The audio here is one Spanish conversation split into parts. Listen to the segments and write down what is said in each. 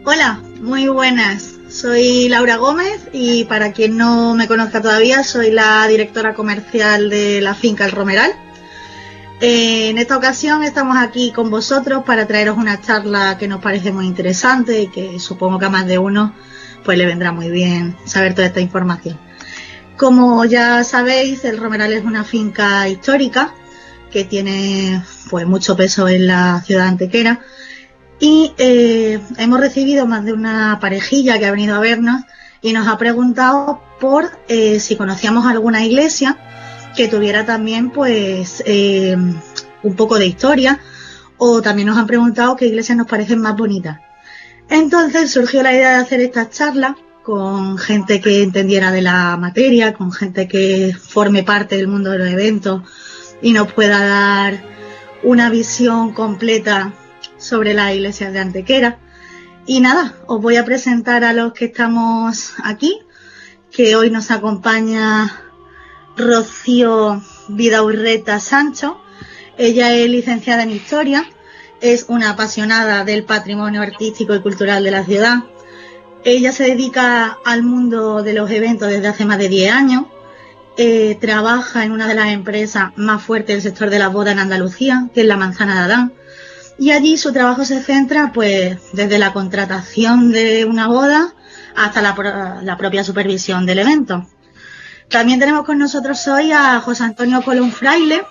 Hola, muy buenas. Soy Laura Gómez y para quien no me conozca todavía, soy la directora comercial de la finca El Romeral. En esta ocasión estamos aquí con vosotros para traeros una charla que nos parece muy interesante y que supongo que a más de uno pues le vendrá muy bien saber toda esta información. Como ya sabéis, El Romeral es una finca histórica que tiene pues mucho peso en la ciudad de Antequera. Y hemos recibido más de una parejilla que ha venido a vernos y nos ha preguntado por si conocíamos alguna iglesia que tuviera también pues un poco de historia, o también nos han preguntado qué iglesias nos parecen más bonitas. Entonces surgió la idea de hacer estas charlas con gente que entendiera de la materia, con gente que forme parte del mundo de los eventos y nos pueda dar una visión completa sobre las iglesias de Antequera. Y nada, os voy a presentar a los que estamos aquí, que hoy nos acompaña Rocío Vidaurreta Sancho. Ella es licenciada en Historia, es una apasionada del patrimonio artístico y cultural de la ciudad. Ella se dedica al mundo de los eventos desde hace más de 10 años. Trabaja en una de las empresas más fuertes del sector de la boda en Andalucía, que es la Manzana de Adán. Y allí su trabajo se centra pues desde la contratación de una boda hasta la propia supervisión del evento. También tenemos con nosotros hoy a José Antonio Colón Fraile.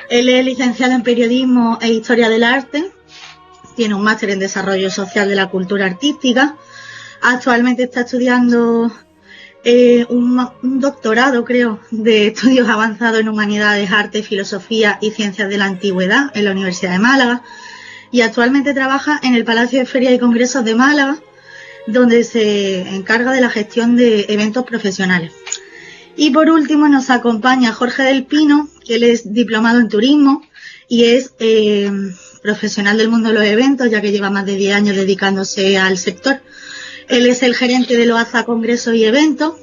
Él es licenciado en Periodismo e Historia del Arte. Tiene un máster en Desarrollo Social de la Cultura Artística. Actualmente está estudiando un doctorado, creo, de estudios avanzados en Humanidades, Arte, Filosofía y Ciencias de la Antigüedad en la Universidad de Málaga. Y actualmente trabaja en el Palacio de Ferias y Congresos de Málaga, donde se encarga de la gestión de eventos profesionales. Y por último nos acompaña Jorge del Pino, que él es diplomado en turismo y es profesional del mundo de los eventos, ya que lleva más de 10 años dedicándose al sector. Él es el gerente de Loaza Congresos y Eventos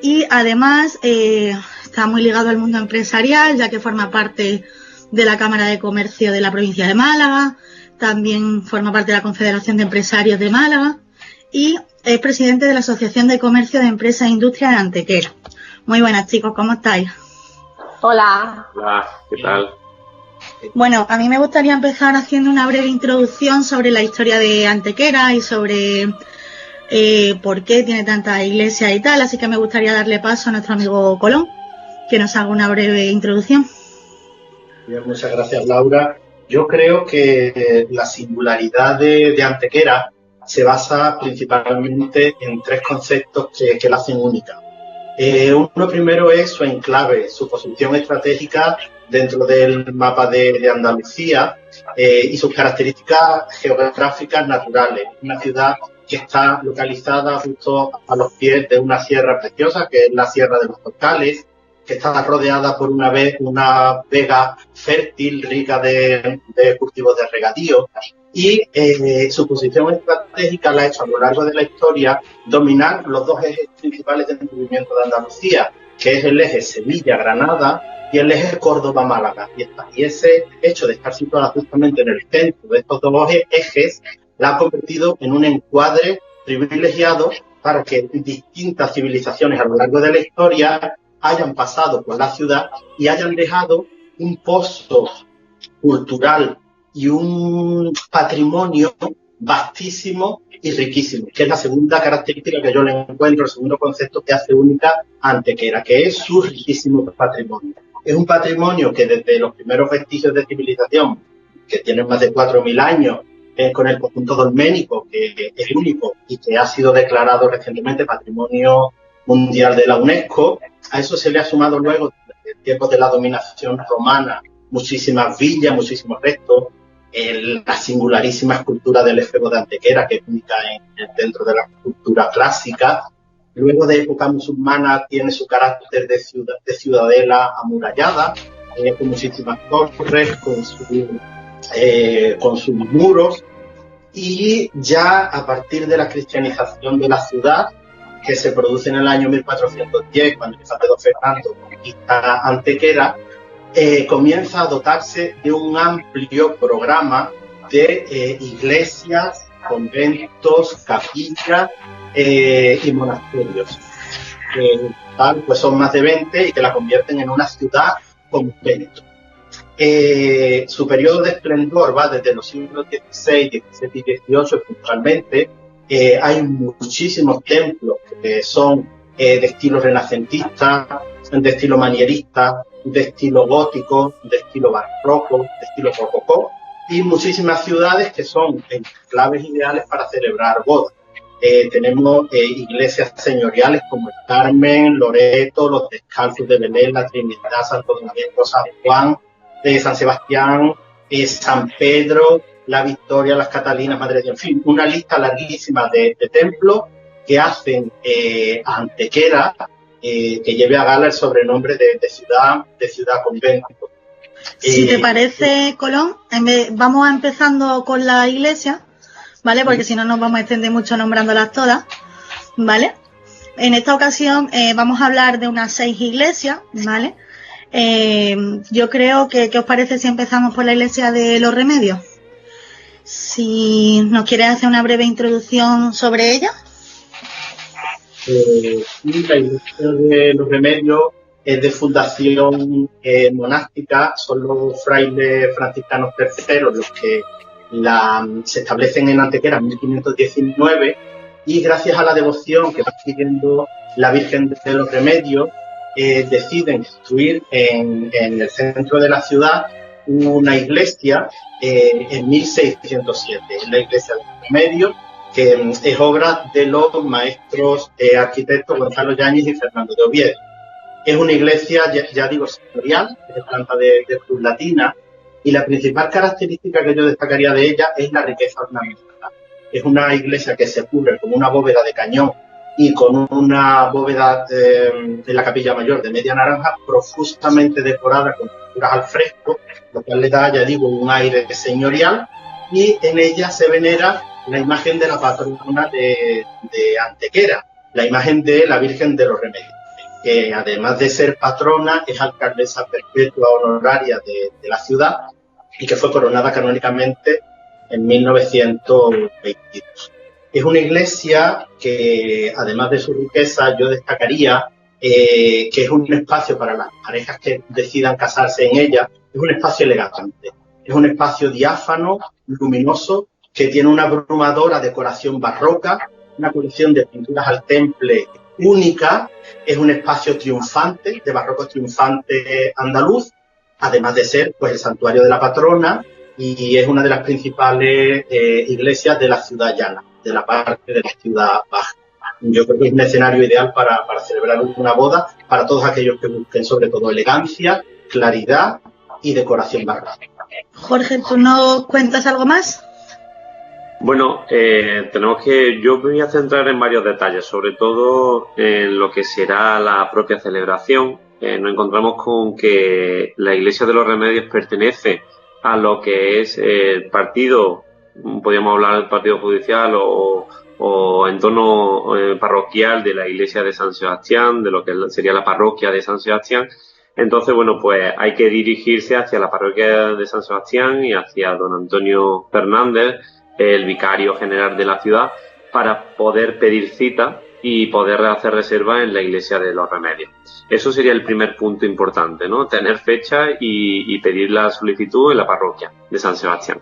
y además está muy ligado al mundo empresarial, ya que forma parte de la Cámara de Comercio de la provincia de Málaga, también forma parte de la Confederación de Empresarios de Málaga y es presidente de la Asociación de Comercio de Empresas e Industrias de Antequera. Muy buenas, chicos, ¿cómo estáis? Hola. Hola, ¿qué tal? Bueno, a mí me gustaría empezar haciendo una breve introducción sobre la historia de Antequera y sobre por qué tiene tantas iglesias y tal, así que me gustaría darle paso a nuestro amigo Colón, que nos haga una breve introducción. Bien, muchas gracias, Laura. Yo creo que la singularidad de Antequera se basa principalmente en tres conceptos que la hacen única. Uno primero es su enclave, su posición estratégica dentro del mapa de Andalucía y sus características geográficas naturales. Una ciudad que está localizada justo a los pies de una sierra preciosa, que es la Sierra de los Torcales, que está rodeada por una vega fértil, rica de cultivos de regadío, y su posición estratégica la ha hecho a lo largo de la historia dominar los dos ejes principales del movimiento de Andalucía, que es el eje Sevilla-Granada y el eje Córdoba-Málaga. Y ese hecho de estar situada justamente en el centro de estos dos ejes la ha convertido en un encuadre privilegiado para que distintas civilizaciones a lo largo de la historia hayan pasado por la ciudad y hayan dejado un pozo cultural y un patrimonio vastísimo y riquísimo, que es la segunda característica que yo le encuentro, el segundo concepto que hace única a Antequera, que es su riquísimo patrimonio. Es un patrimonio que desde los primeros vestigios de civilización, que tienen más de 4.000 años, con el conjunto dolménico, que es único y que ha sido declarado recientemente Patrimonio Mundial de la UNESCO. A eso se le ha sumado luego, en tiempos de la dominación romana, muchísimas villas, muchísimos restos, la singularísima escultura del efebo de Antequera, que es única dentro de la cultura clásica. Luego de época musulmana tiene su carácter de ciudadela amurallada, con muchísimas torres, con sus muros, y ya a partir de la cristianización de la ciudad, que se produce en el año 1410, cuando el Don Fernando conquista Antequera, comienza a dotarse de un amplio programa de iglesias conventos, capillas y monasterios. Pues son más de 20 y que la convierten en una ciudad convento. Su periodo de esplendor va desde los siglos XVI, XVII y XVIII principalmente. Hay muchísimos templos que son de estilo renacentista, de estilo manierista, de estilo gótico, de estilo barroco, de estilo rococó, y muchísimas ciudades que son enclaves ideales para celebrar bodas. Tenemos iglesias señoriales como el Carmen, Loreto, los Descalzos de Belén, la Trinidad, Santo Domingo, San Juan, San Sebastián, San Pedro, la Victoria, las Catalinas, Madre de Dios, en fin, una lista larguísima de templos que hacen a Antequera que lleve a gala el sobrenombre de ciudad convento. Si te parece, Colón, vamos empezando con la iglesia, ¿vale? Porque si no nos vamos a extender mucho nombrándolas todas, ¿vale? En esta ocasión vamos a hablar de unas 6 iglesias, ¿vale? Yo creo que, ¿qué os parece si empezamos por la iglesia de los Remedios? Si nos quieres hacer una breve introducción sobre ella. La iglesia de los Remedios es de fundación monástica, son los frailes franciscanos terceros los que se establecen en Antequera en 1519, y gracias a la devoción que va adquiriendo la Virgen de los Remedios, deciden construir en el centro de la ciudad una iglesia en 1607, la iglesia de los Remedios, que es obra de los maestros arquitectos Gonzalo Yáñez y Fernando de Oviedo. Es una iglesia, ya digo, señorial, de planta de cruz latina, y la principal característica que yo destacaría de ella es la riqueza ornamental. Es una iglesia que se cubre con una bóveda de cañón y con una bóveda en la capilla mayor de media naranja profusamente decorada con pinturas al fresco, lo cual le da, ya digo, un aire señorial, y en ella se venera la imagen de la patrona de Antequera, la imagen de la Virgen de los Remedios, que además de ser patrona es alcaldesa perpetua honoraria de la ciudad y que fue coronada canónicamente en 1922. Es una iglesia que, además de su riqueza, yo destacaría que es un espacio para las parejas que decidan casarse en ella, es un espacio elegante, es un espacio diáfano, luminoso, que tiene una abrumadora decoración barroca, una colección de pinturas al temple única, es un espacio triunfante, de barroco triunfante andaluz, además de ser pues el santuario de la patrona, y es una de las principales iglesias de la ciudad llana, de la parte de la ciudad baja. Yo creo que es un escenario ideal para celebrar una boda para todos aquellos que busquen sobre todo elegancia, claridad y decoración barroca. Jorge, ¿tú nos cuentas algo más? Bueno, yo me voy a centrar en varios detalles, sobre todo en lo que será la propia celebración. Nos encontramos con que la Iglesia de los Remedios pertenece a lo que es el partido, podríamos hablar del partido judicial o entorno parroquial de la Iglesia de San Sebastián, de lo que sería la parroquia de San Sebastián. Entonces, bueno, pues hay que dirigirse hacia la parroquia de San Sebastián y hacia don Antonio Fernández, el vicario general de la ciudad, para poder pedir cita y poder hacer reserva en la Iglesia de los Remedios. Eso sería el primer punto importante, ¿no? Tener fecha y pedir la solicitud en la parroquia de San Sebastián.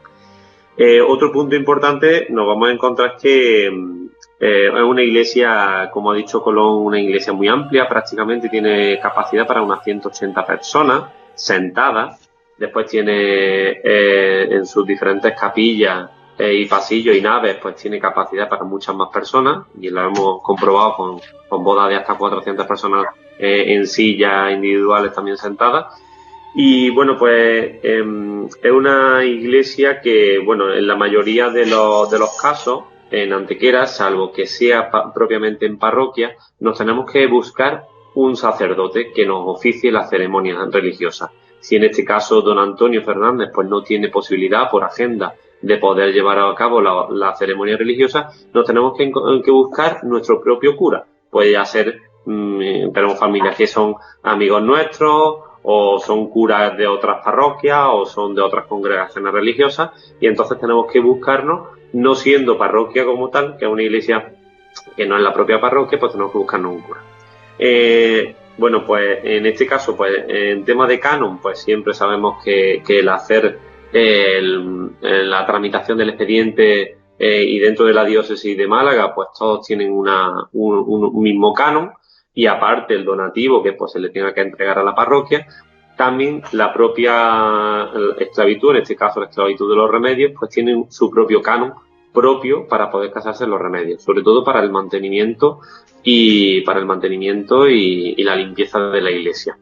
Otro punto importante, nos vamos a encontrar que es una iglesia, como ha dicho Colón, una iglesia muy amplia, prácticamente tiene capacidad para unas 180 personas sentadas. Después tiene en sus diferentes capillas y pasillos y naves, pues tiene capacidad para muchas más personas, y lo hemos comprobado con bodas de hasta 400 personas en sillas individuales también sentadas. Y bueno, pues es una iglesia que, bueno, en la mayoría de los casos en Antequera, salvo que sea propiamente en parroquia, nos tenemos que buscar un sacerdote que nos oficie las ceremonias religiosas. Si en este caso don Antonio Fernández pues no tiene posibilidad por agenda de poder llevar a cabo la ceremonia religiosa, nos tenemos que buscar nuestro propio cura. Puede ser, tenemos familias que son amigos nuestros o son curas de otras parroquias o son de otras congregaciones religiosas, y entonces tenemos que buscarnos, no siendo parroquia como tal, que es una iglesia que no es la propia parroquia, pues tenemos que buscarnos un cura. Bueno, pues en este caso, pues en tema de canon, pues siempre sabemos que el hacer la tramitación del expediente y dentro de la diócesis de Málaga, pues todos tienen un mismo canon, y aparte el donativo que pues se le tenga que entregar a la parroquia. También la propia esclavitud, en este caso la esclavitud de los remedios, pues tienen su propio canon propio para poder casarse en los remedios, sobre todo para el mantenimiento y la limpieza de la iglesia.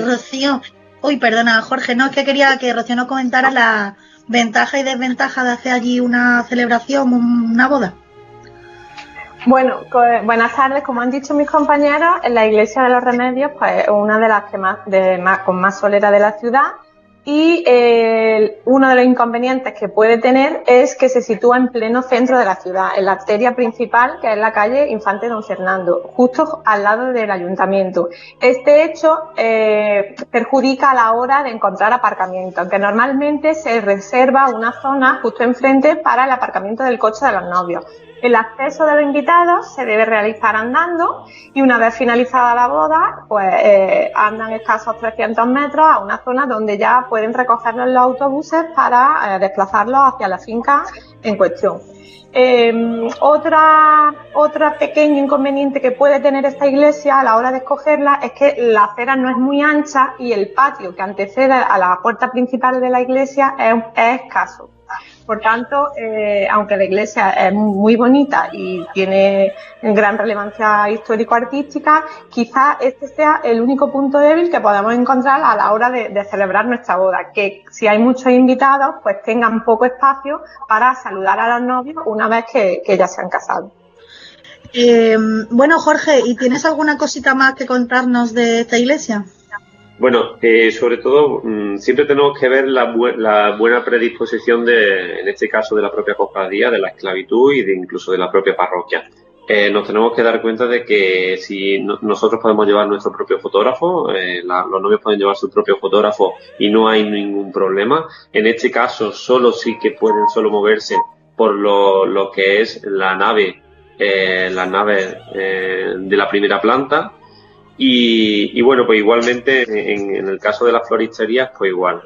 Rocío, perdona, Jorge, no, es que quería que Rocío nos comentara la ventaja y desventaja de hacer allí una celebración, una boda. Bueno, buenas tardes. Como han dicho mis compañeros, en la Iglesia de los Remedios, pues una de las que con más solera de la ciudad, y uno de los inconvenientes que puede tener es que se sitúa en pleno centro de la ciudad, en la arteria principal, que es la calle Infante Don Fernando, justo al lado del ayuntamiento. Este hecho perjudica a la hora de encontrar aparcamiento, aunque normalmente se reserva una zona justo enfrente para el aparcamiento del coche de los novios. El acceso de los invitados se debe realizar andando, y una vez finalizada la boda, pues andan escasos 300 metros a una zona donde ya pueden recogerlos los autobuses para desplazarlos hacia la finca en cuestión. Otra pequeño inconveniente que puede tener esta iglesia a la hora de escogerla es que la acera no es muy ancha y el patio que antecede a la puerta principal de la iglesia es escaso. Por tanto, aunque la iglesia es muy bonita y tiene gran relevancia histórico-artística, quizás este sea el único punto débil que podemos encontrar a la hora de celebrar nuestra boda, que si hay muchos invitados, pues tengan poco espacio para saludar a los novios una vez que ya se han casado. Bueno, Jorge, ¿y tienes alguna cosita más que contarnos de esta iglesia? Bueno, sobre todo siempre tenemos que ver la buena predisposición en este caso de la propia cofradía, de la esclavitud y incluso de la propia parroquia. Nos tenemos que dar cuenta de que si nosotros podemos llevar nuestro propio fotógrafo, los novios pueden llevar su propio fotógrafo y no hay ningún problema. En este caso sí que pueden moverse por lo que es la nave de la primera planta. Y bueno, pues igualmente en el caso de las floristerías, pues igual,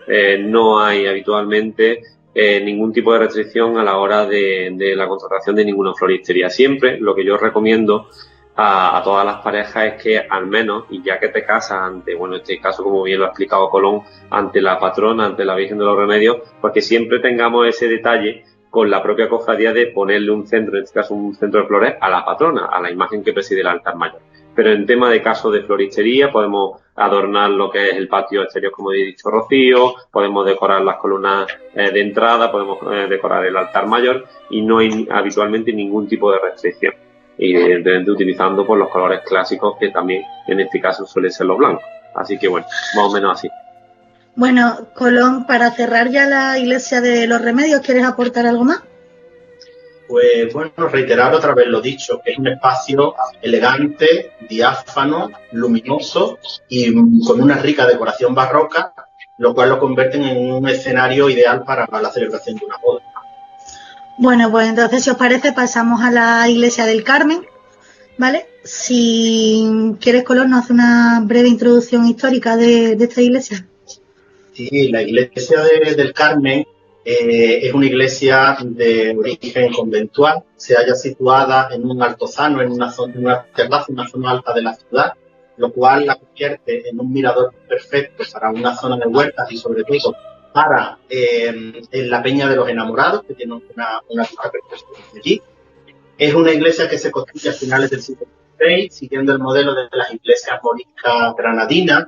no hay habitualmente ningún tipo de restricción a la hora de la contratación de ninguna floristería. Siempre lo que yo recomiendo a todas las parejas es que al menos, y ya que te casas ante, bueno, en este caso como bien lo ha explicado Colón, ante la patrona, ante la Virgen de los Remedios, pues que siempre tengamos ese detalle con la propia cofradía de ponerle un centro, en este caso un centro de flores, a la patrona, a la imagen que preside el altar mayor. Pero en tema de caso de floristería podemos adornar lo que es el patio exterior, como he dicho Rocío, podemos decorar las columnas de entrada, podemos decorar el altar mayor, y no hay habitualmente ningún tipo de restricción. Y evidentemente utilizando pues los colores clásicos, que también en este caso suele ser los blancos. Así que bueno, más o menos así. Bueno, Colón, para cerrar ya la iglesia de los Remedios, ¿quieres aportar algo más? Pues bueno, reiterar otra vez lo dicho, que es un espacio elegante, diáfano, luminoso y con una rica decoración barroca, lo cual lo convierte en un escenario ideal para la celebración de una boda. Bueno, pues entonces, si os parece, pasamos a la iglesia del Carmen, ¿vale? Si quieres, Colón, nos hace una breve introducción histórica de esta iglesia. Sí, la iglesia del Carmen es una iglesia de origen conventual, se halla situada en un altozano, en una terraza, una zona alta de la ciudad, lo cual la convierte en un mirador perfecto para una zona de huertas y sobre todo para en la Peña de los Enamorados, que tiene una vista perfecta allí. Es una iglesia que se construye a finales del siglo XVI, siguiendo el modelo de las iglesias moriscas granadinas,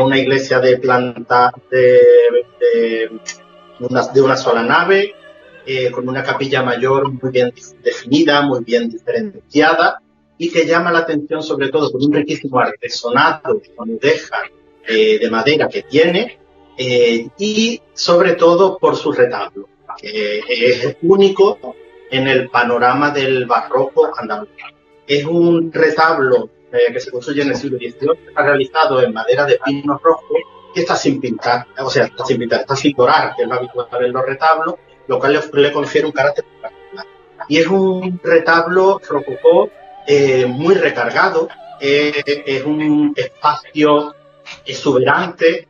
una iglesia de planta de una sola nave, con una capilla mayor muy bien definida, muy bien diferenciada, y que llama la atención sobre todo por un riquísimo artesonado con bandejas de madera que tiene, y sobre todo por su retablo, que es único en el panorama del barroco andaluz. Es un retablo que se construye en el siglo XVIII, está realizado en madera de pino rojo y está sin pintar, o sea, está sin dorar, que es lo habitual en los retablos, lo cual le confiere un carácter particular. Y es un retablo rococó muy recargado, es un espacio exuberante,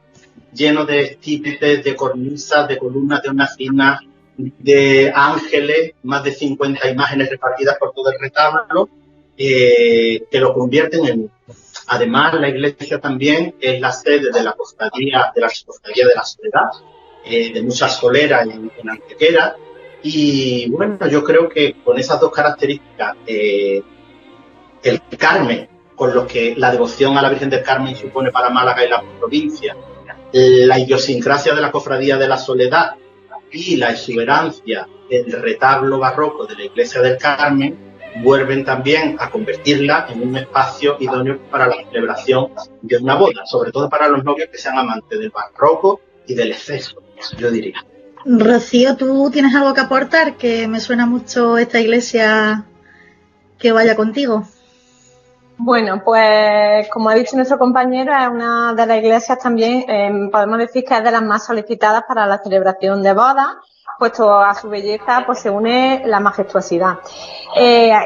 lleno de estípites, de cornisas, de columnas de hornacinas, de ángeles, más de 50 imágenes repartidas por todo el retablo, que lo convierten en... Además, la iglesia también es la sede de la cofradía de la Soledad, de muchas soleras en Antequera. Y bueno, yo creo que con esas dos características, el Carmen, con lo que la devoción a la Virgen del Carmen supone para Málaga y la provincia, la idiosincrasia de la cofradía de la Soledad y la exuberancia del retablo barroco de la iglesia del Carmen, vuelven también a convertirla en un espacio idóneo para la celebración de una boda, sobre todo para los novios que sean amantes del barroco y del exceso, yo diría. Rocío, ¿tú tienes algo que aportar? Que me suena mucho esta iglesia que vaya contigo. Bueno, pues como ha dicho nuestro compañero, es una de las iglesias también, podemos decir que es de las más solicitadas para la celebración de bodas, puesto a su belleza pues se une la majestuosidad.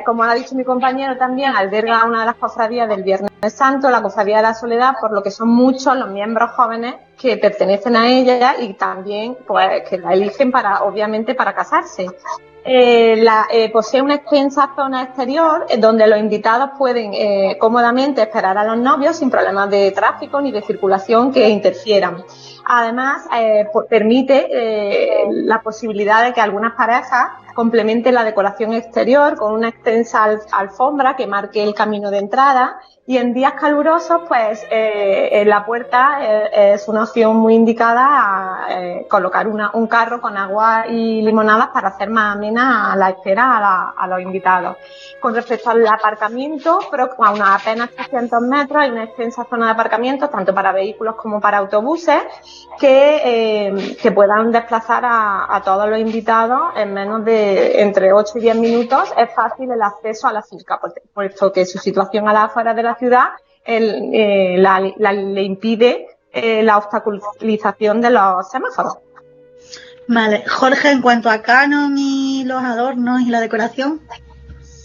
Como ha dicho mi compañero también, alberga una de las cofradías del Viernes Santo, la Cofradía de la Soledad, por lo que son muchos los miembros jóvenes que pertenecen a ella y también pues que la eligen obviamente para casarse. Posee una extensa zona exterior donde los invitados pueden cómodamente esperar a los novios sin problemas de tráfico ni de circulación que interfieran. Además, permite la posibilidad de que algunas parejas complementen la decoración exterior con una extensa alfombra que marque el camino de entrada, y en días calurosos pues en la puerta es una opción muy indicada a colocar un carro con agua y limonadas para hacer más amena la espera a los invitados. Con respecto al aparcamiento, a unos apenas 300 metros hay una extensa zona de aparcamiento tanto para vehículos como para autobuses que puedan desplazar a todos los invitados en menos de entre 8 y 10 minutos. Es fácil el acceso a la finca, puesto que su situación a las afueras de la ciudad le impide la obstaculización de los semáforos. Vale, Jorge, en cuanto a canon y los adornos y la decoración.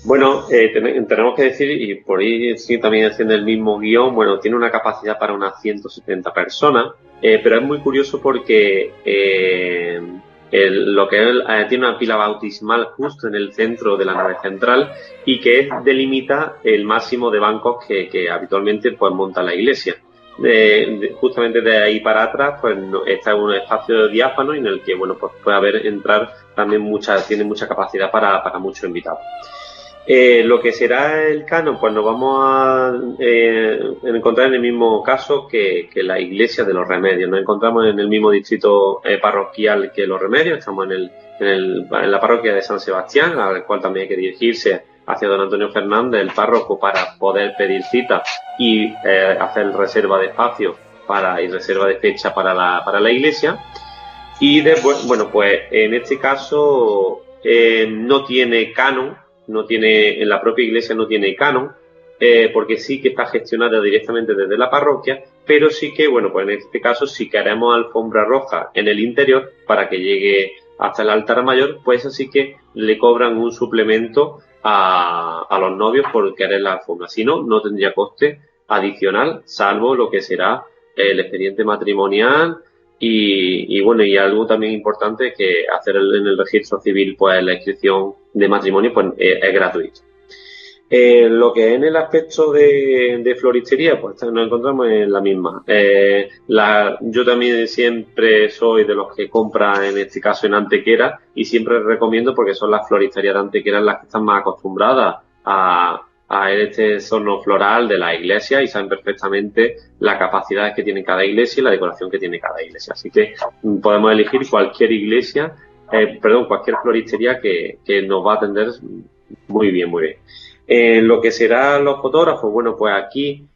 Bueno, tenemos que decir, y por ahí sí también haciendo el mismo guión, bueno, tiene una capacidad para unas 170 personas, pero es muy curioso porque tiene una pila bautismal justo en el centro de la nave central y que delimita el máximo de bancos que habitualmente pues monta la iglesia. Justamente de ahí para atrás pues está un espacio diáfano en el que bueno pues puede entrar también tiene mucha capacidad para muchos invitados. Lo que será el canon, pues nos vamos a encontrar en el mismo caso que la iglesia de los Remedios. Nos encontramos en el mismo distrito parroquial que los Remedios. Estamos en la parroquia de San Sebastián, al cual también hay que dirigirse hacia don Antonio Fernández, el párroco, para poder pedir cita y hacer reserva de espacio y reserva de fecha para la iglesia. Y después, bueno, pues en este caso no tiene canon. En la propia iglesia no tiene canon, porque sí que está gestionada directamente desde la parroquia, pero sí que, bueno, pues en este caso, si queremos alfombra roja en el interior para que llegue hasta el altar mayor, pues así que le cobran un suplemento a los novios por querer la alfombra. Si no, no tendría coste adicional, salvo lo que será el expediente matrimonial. Y bueno, y algo también importante que hacer en el registro civil, pues la inscripción de matrimonio pues es gratuito. Lo que es en el aspecto de floristería, pues nos encontramos en la misma. Yo también siempre soy de los que compran, en este caso en Antequera, y siempre recomiendo porque son las floristerías de Antequera las que están más acostumbradas a este sonno floral de la iglesia y saben perfectamente la capacidad que tiene cada iglesia y la decoración que tiene cada iglesia. Así que podemos elegir cualquier iglesia, cualquier floristería que nos va a atender muy bien, muy bien. Lo que serán los fotógrafos, bueno, pues aquí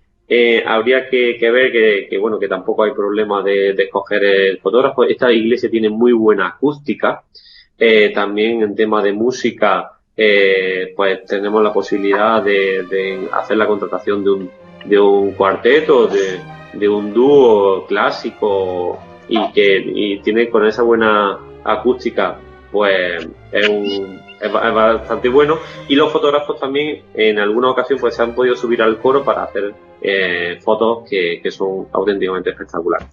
habría que ver que tampoco hay problema de escoger el fotógrafo. Esta iglesia tiene muy buena acústica, también en tema de música. pues tenemos la posibilidad de hacer la contratación de un cuarteto, de un dúo clásico y tiene con esa buena acústica, pues es bastante bueno. Y los fotógrafos también en alguna ocasión pues se han podido subir al coro para hacer fotos que son auténticamente espectaculares.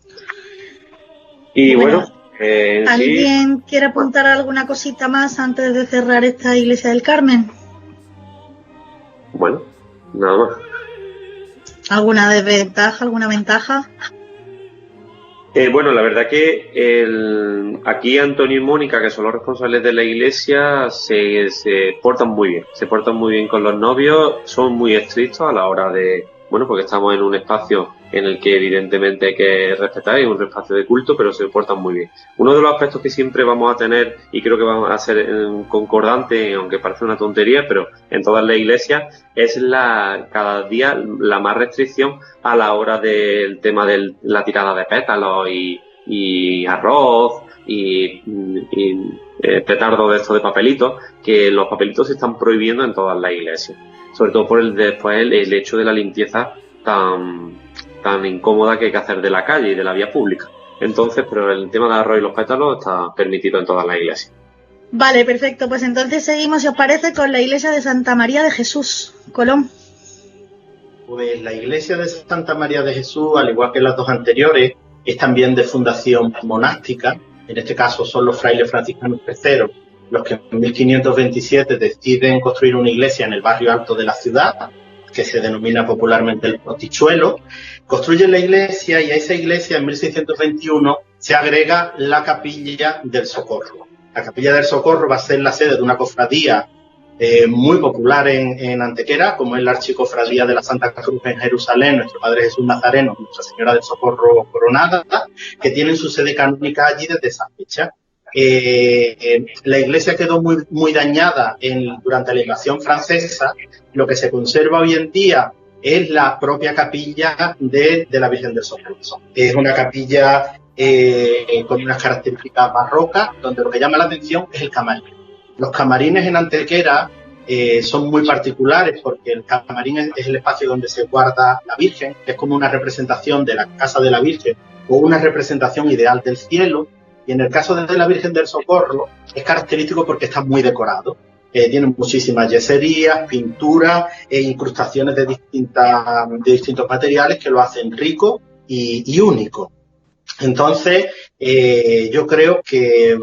Y bueno, ¿alguien quiere apuntar alguna cosita más antes de cerrar esta iglesia del Carmen? Bueno, nada más. ¿Alguna desventaja, alguna ventaja? Bueno, la verdad que aquí Antonio y Mónica, que son los responsables de la iglesia, se portan muy bien. Se portan muy bien con los novios, son muy estrictos a la hora de... Bueno, porque estamos en un espacio en el que evidentemente hay que respetar, es un espacio de culto, pero se portan muy bien. Uno de los aspectos que siempre vamos a tener, y creo que vamos a ser concordante, aunque parece una tontería, pero en todas las iglesias, es cada día la más restricción a la hora del tema de la tirada de pétalos y arroz y petardos de estos de papelitos, que los papelitos se están prohibiendo en todas las iglesias. Sobre todo por el hecho de la limpieza tan incómoda que hay que hacer de la calle y de la vía pública. Entonces, pero el tema de arroz y los pétalos está permitido en todas las iglesias. Vale, perfecto. Pues entonces seguimos, si os parece, con la iglesia de Santa María de Jesús, Colón. Pues la iglesia de Santa María de Jesús, al igual que las dos anteriores, es también de fundación monástica. En este caso son los frailes franciscanos terceros los que en 1527 deciden construir una iglesia en el barrio alto de la ciudad, que se denomina popularmente el Portichuelo. Construyen la iglesia y a esa iglesia en 1621 se agrega la Capilla del Socorro. La Capilla del Socorro va a ser la sede de una cofradía muy popular en Antequera, como es la Archicofradía de la Santa Cruz en Jerusalén, Nuestro Padre Jesús Nazareno, Nuestra Señora del Socorro Coronada, que tienen su sede canónica allí desde esa fecha. La iglesia quedó muy dañada durante la invasión francesa. Lo que se conserva hoy en día es la propia capilla de la Virgen del Socorro. Es una capilla con unas características barrocas, donde lo que llama la atención es el camarín. Los camarines en Antequera son muy particulares porque el camarín es el espacio donde se guarda la Virgen, que es como una representación de la casa de la Virgen o una representación ideal del cielo. Y en el caso de la Virgen del Socorro es característico porque está muy decorado. Tiene muchísimas yeserías, pinturas e incrustaciones de distintos materiales que lo hacen rico y único. Entonces, yo creo que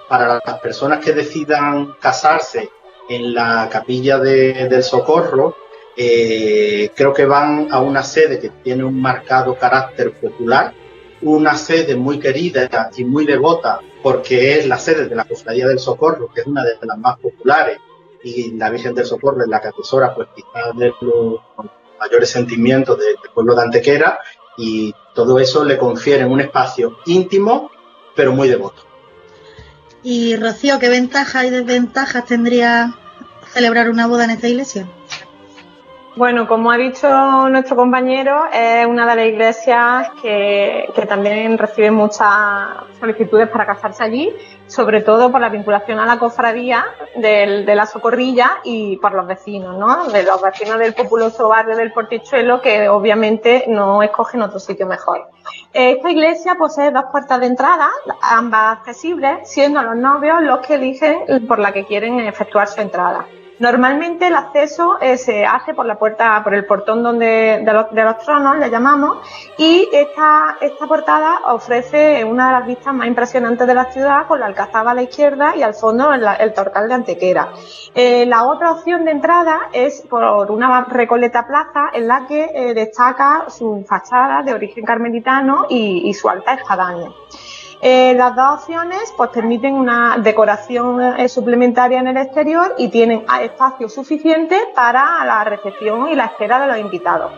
para las personas que decidan casarse en la Capilla del Socorro, creo que van a una sede que tiene un marcado carácter popular, una sede muy querida y muy devota porque es la sede de la Cofradía del Socorro, que es una de las más populares, y la Virgen del Socorro es la que atesora pues quizás de los mayores sentimientos del pueblo de Antequera, y todo eso le confiere un espacio íntimo pero muy devoto. Y Rocío, ¿qué ventajas y desventajas tendría celebrar una boda en esta iglesia? Bueno, como ha dicho nuestro compañero, es una de las iglesias que también recibe muchas solicitudes para casarse allí, sobre todo por la vinculación a la cofradía de la Socorrilla y por los vecinos, ¿no? De los vecinos del populoso barrio del Portichuelo, que obviamente no escogen otro sitio mejor. Esta iglesia posee dos puertas de entrada, ambas accesibles, siendo los novios los que eligen por la que quieren efectuar su entrada. Normalmente el acceso se hace por el portón de los tronos, le llamamos, y esta portada ofrece una de las vistas más impresionantes de la ciudad, con la Alcazaba a la izquierda y al fondo el Torcal de Antequera. La otra opción de entrada es por una recoleta plaza en la que destaca su fachada de origen carmelitano y su alta espadaña. Las dos opciones pues permiten una decoración suplementaria en el exterior y tienen espacio suficiente para la recepción y la espera de los invitados,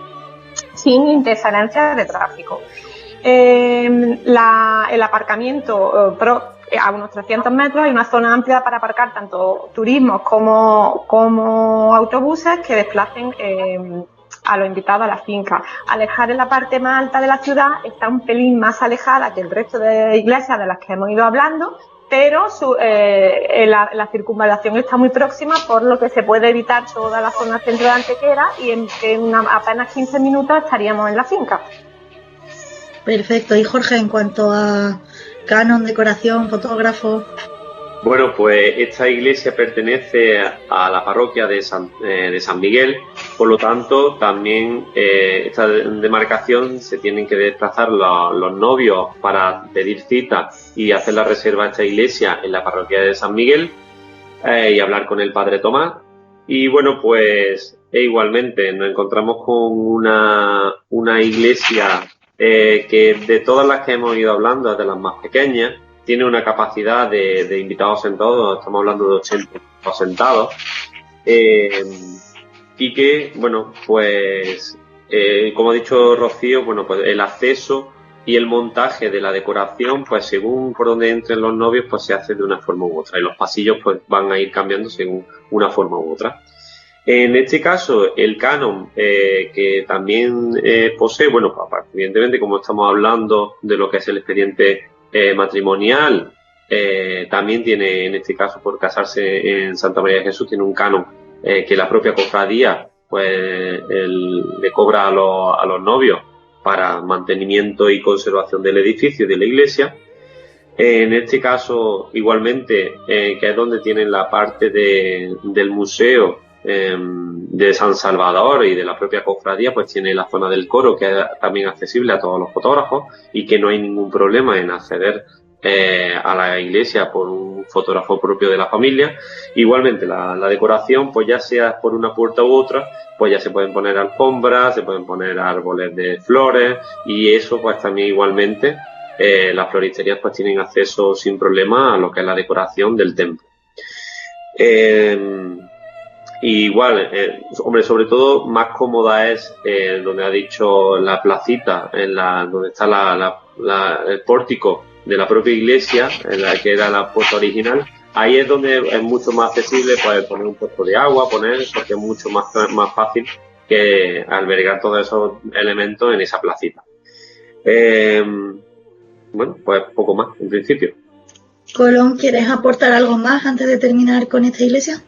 sin interferencias de tráfico. El aparcamiento a unos 300 metros hay una zona amplia para aparcar tanto turismos como autobuses que desplacen a los invitados a la finca. Alejar en la parte más alta de la ciudad, está un pelín más alejada que el resto de iglesias de las que hemos ido hablando, pero la circunvalación está muy próxima, por lo que se puede evitar toda la zona centro de Antequera y en apenas 15 minutos estaríamos en la finca. Perfecto. Y Jorge, en cuanto a canon, decoración, fotógrafo... Bueno, pues esta iglesia pertenece a la parroquia de San Miguel, por lo tanto también esta demarcación se tienen que desplazar los novios para pedir cita y hacer la reserva a esta iglesia en la parroquia de San Miguel y hablar con el padre Tomás. Y bueno, pues igualmente nos encontramos con una iglesia que de todas las que hemos ido hablando es de las más pequeñas. Tiene una capacidad de invitados sentados, estamos hablando de 80 invitados sentados, y que, bueno, pues, como ha dicho Rocío, bueno, pues el acceso y el montaje de la decoración, pues según por donde entren los novios, pues se hace de una forma u otra, y los pasillos pues van a ir cambiando según una forma u otra. En este caso, el canon que también posee, bueno, pues, evidentemente, como estamos hablando de lo que es el expediente matrimonial, también tiene, en este caso, por casarse en Santa María de Jesús, tiene un canon que la propia cofradía pues le cobra a los novios para mantenimiento y conservación del edificio y de la iglesia. En este caso, igualmente, que es donde tienen la parte del museo de San Salvador y de la propia cofradía, pues tiene la zona del coro, que es también accesible a todos los fotógrafos y que no hay ningún problema en acceder a la iglesia por un fotógrafo propio de la familia. Igualmente la decoración, pues ya sea por una puerta u otra, pues ya se pueden poner alfombras, se pueden poner árboles de flores, y eso pues también igualmente las floristerías pues tienen acceso sin problema a lo que es la decoración del templo. Igual, hombre, sobre todo más cómoda es donde ha dicho la placita, donde está el pórtico de la propia iglesia, en la que era la puerta original. Ahí es donde es mucho más accesible pues, poner un puesto de agua, porque es mucho más fácil que albergar todos esos elementos en esa placita. Bueno, pues poco más, en principio. Colón, ¿quieres aportar algo más antes de terminar con esta iglesia?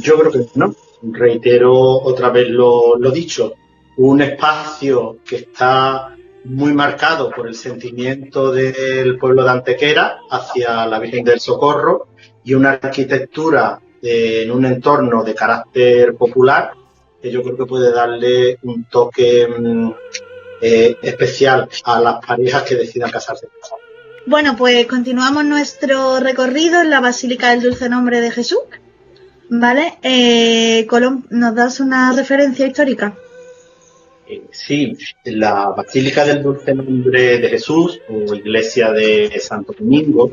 Yo creo que no. Reitero otra vez lo dicho. Un espacio que está muy marcado por el sentimiento del pueblo de Antequera hacia la Virgen del Socorro, y una arquitectura en un entorno de carácter popular que yo creo que puede darle un toque especial a las parejas que decidan casarse. Bueno, pues continuamos nuestro recorrido en la Basílica del Dulce Nombre de Jesús. ¿Vale? Colón, ¿nos das una referencia histórica? Sí, la Basílica del Dulce Nombre de Jesús, o Iglesia de Santo Domingo,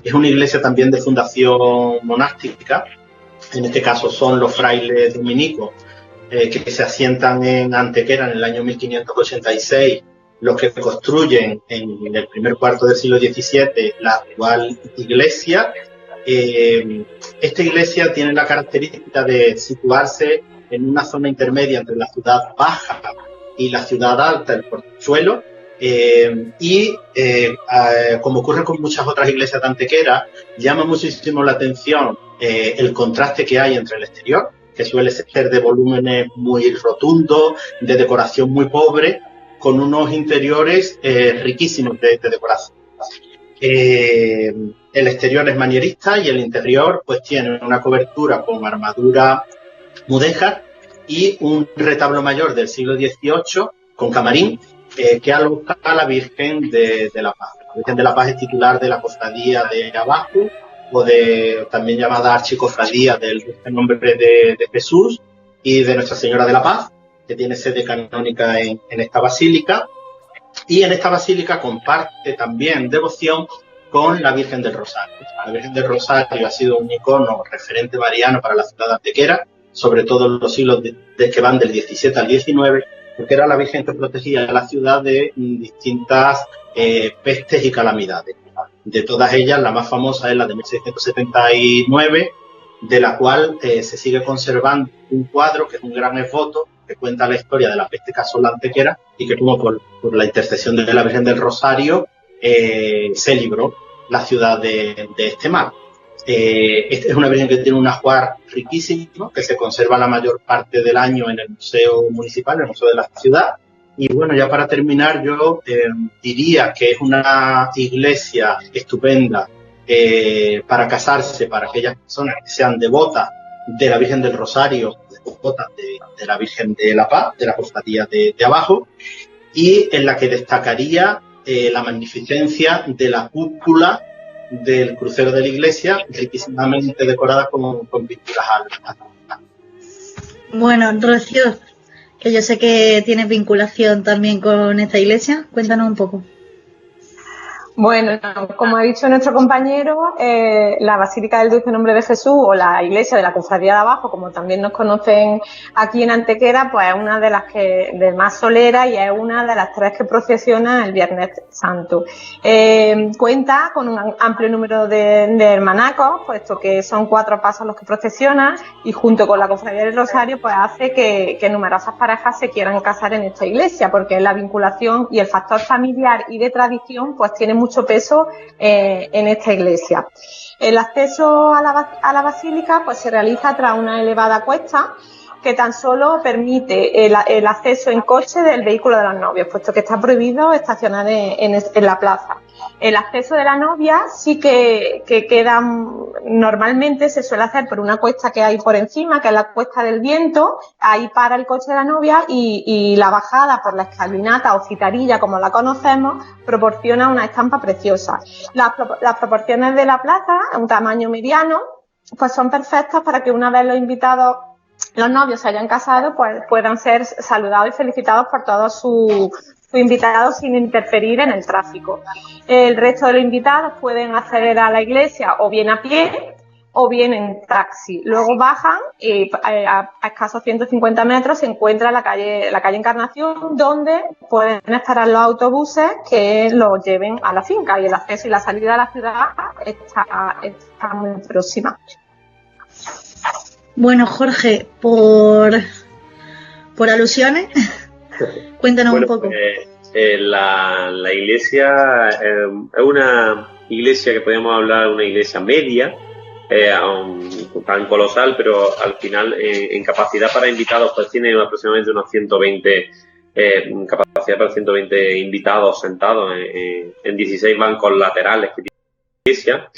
es una iglesia también de fundación monástica. En este caso son los frailes dominicos que se asientan en Antequera en el año 1586, los que construyen en el primer cuarto del siglo XVII la actual iglesia. Esta iglesia tiene la característica de situarse en una zona intermedia entre la ciudad baja y la ciudad alta, el Portezuelo, como ocurre con muchas otras iglesias de Antequera, llama muchísimo la atención el contraste que hay entre el exterior, que suele ser de volúmenes muy rotundos, de decoración muy pobre, con unos interiores riquísimos de decoración. El exterior es manierista y el interior pues tiene una cobertura con armadura mudéjar y un retablo mayor del siglo XVIII con camarín que aloja a la Virgen de la Paz. La Virgen de la Paz es titular de la cofradía de Abajo, o también llamada Archicofradía del Dulce Nombre de Jesús y de Nuestra Señora de la Paz, que tiene sede canónica en esta basílica. Y en esta basílica comparte también devoción con la Virgen del Rosario. La Virgen del Rosario ha sido un icono referente mariano para la ciudad de Antequera, sobre todo en los siglos que van del XVII al XIX, porque era la Virgen que protegía a la ciudad de distintas pestes y calamidades. De todas ellas, la más famosa es la de 1679, de la cual se sigue conservando un cuadro que es un gran esboto que cuenta la historia de la peste que asoló Antequera y que tuvo por la intercesión de la Virgen del Rosario se libró. la ciudad de este mar. Esta es una virgen que tiene un ajuar riquísimo, que se conserva la mayor parte del año en el Museo Municipal, en el Museo de la Ciudad. Y bueno, ya para terminar, yo diría que es una iglesia estupenda para casarse, para aquellas personas que sean devotas de la Virgen del Rosario, devotas de la Virgen de la Paz, de la cofradía de abajo, y en la que destacaría la magnificencia de la cúpula del crucero de la iglesia, riquísimamente decorada con pinturas al. Bueno, Rocío, que yo sé que tienes vinculación también con esta iglesia, cuéntanos un poco. Bueno, como ha dicho nuestro compañero, la Basílica del Dulce Nombre de Jesús, o la iglesia de la Cofradía de Abajo, como también nos conocen aquí en Antequera, pues es una de las de más solera y es una de las 3 que procesiona el Viernes Santo. Cuenta con un amplio número de hermanacos, puesto que son 4 pasos los que procesionan, y junto con la Cofradía del Rosario pues hace que numerosas parejas se quieran casar en esta iglesia, porque la vinculación y el factor familiar y de tradición pues tiene mucho peso en esta iglesia. El acceso a la basílica pues se realiza tras una elevada cuesta que tan solo permite el acceso en coche del vehículo de los novios, puesto que está prohibido estacionar en la plaza. El acceso de la novia sí que queda, normalmente se suele hacer por una cuesta que hay por encima, que es la Cuesta del Viento. Ahí para el coche de la novia, y la bajada por la escalinata o citarilla, como la conocemos, proporciona una estampa preciosa. Las proporciones de la plaza, un tamaño mediano, pues son perfectas para que una vez los novios se hayan casado, pues puedan ser saludados y felicitados por todos sus invitados sin interferir en el tráfico. El resto de los invitados pueden acceder a la iglesia o bien a pie o bien en taxi. Luego bajan y a escasos 150 metros se encuentra la calle Encarnación, donde pueden esperar los autobuses que los lleven a la finca, y el acceso y la salida a la ciudad está muy próxima. Bueno, Jorge, por alusiones, cuéntanos un poco. La iglesia es una iglesia que podemos hablar de una iglesia media, tan colosal, pero al final en capacidad para invitados pues tiene aproximadamente unos 120, capacidad para 120 invitados sentados en 16 bancos laterales que tiene la iglesia.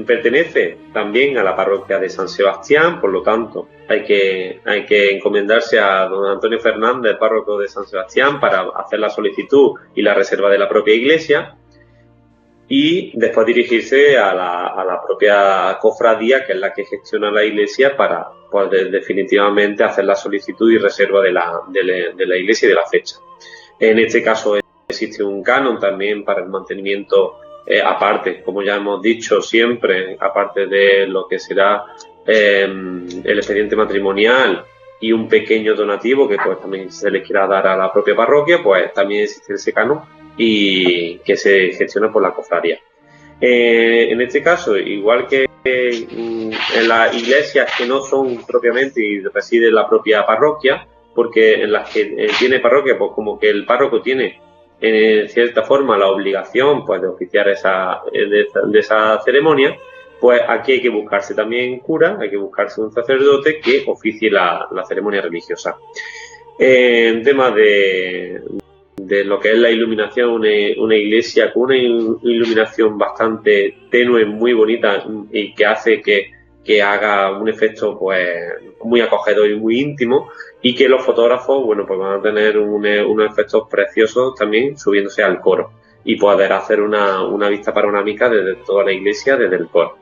Pertenece también a la parroquia de San Sebastián, por lo tanto hay que encomendarse a don Antonio Fernández, párroco de San Sebastián, para hacer la solicitud y la reserva de la propia iglesia, y después dirigirse a la propia cofradía, que es la que gestiona la iglesia, para poder definitivamente hacer la solicitud y reserva de la iglesia y de la fecha. En este caso existe un canon también para el mantenimiento aparte, como ya hemos dicho siempre, aparte de lo que será el expediente matrimonial y un pequeño donativo que pues también se les quiera dar a la propia parroquia, pues también existe ese canon y que se gestiona por la cofradía. En este caso, igual que en las iglesias que no son propiamente y reside la propia parroquia, porque en las que tiene parroquia, pues como que el párroco tiene en cierta forma la obligación pues de oficiar de esa ceremonia, pues aquí hay que buscarse también cura, hay que buscarse un sacerdote que oficie la ceremonia religiosa. En tema de lo que es la iluminación, una iglesia con una iluminación bastante tenue, muy bonita, y que hace que haga un efecto pues muy acogedor y muy íntimo, y que los fotógrafos pues van a tener unos efectos preciosos también subiéndose al coro y poder hacer una vista panorámica desde toda la iglesia, desde el coro.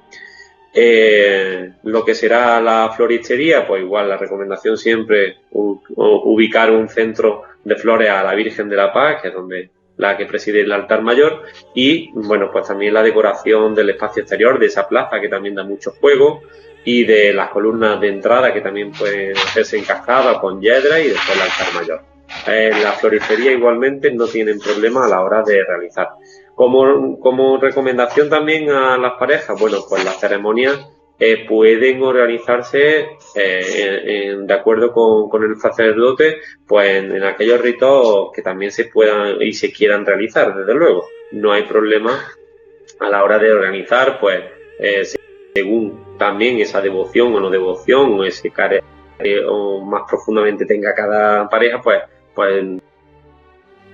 Lo que será la floristería, pues igual la recomendación siempre ubicar un centro de flores a la Virgen de la Paz, que es donde la que preside el altar mayor, y bueno, pues también la decoración del espacio exterior de esa plaza, que también da mucho juego, y de las columnas de entrada, que también pueden hacerse en cascada con yedra, y después el altar mayor. La floristería igualmente no tienen problema a la hora de realizar. Como recomendación también a las parejas, bueno, pues las ceremonias pueden organizarse de acuerdo con el sacerdote, pues en aquellos ritos que también se puedan y se quieran realizar, desde luego. No hay problema a la hora de organizar, pues según también esa devoción o no devoción o ese care o más profundamente tenga cada pareja, pues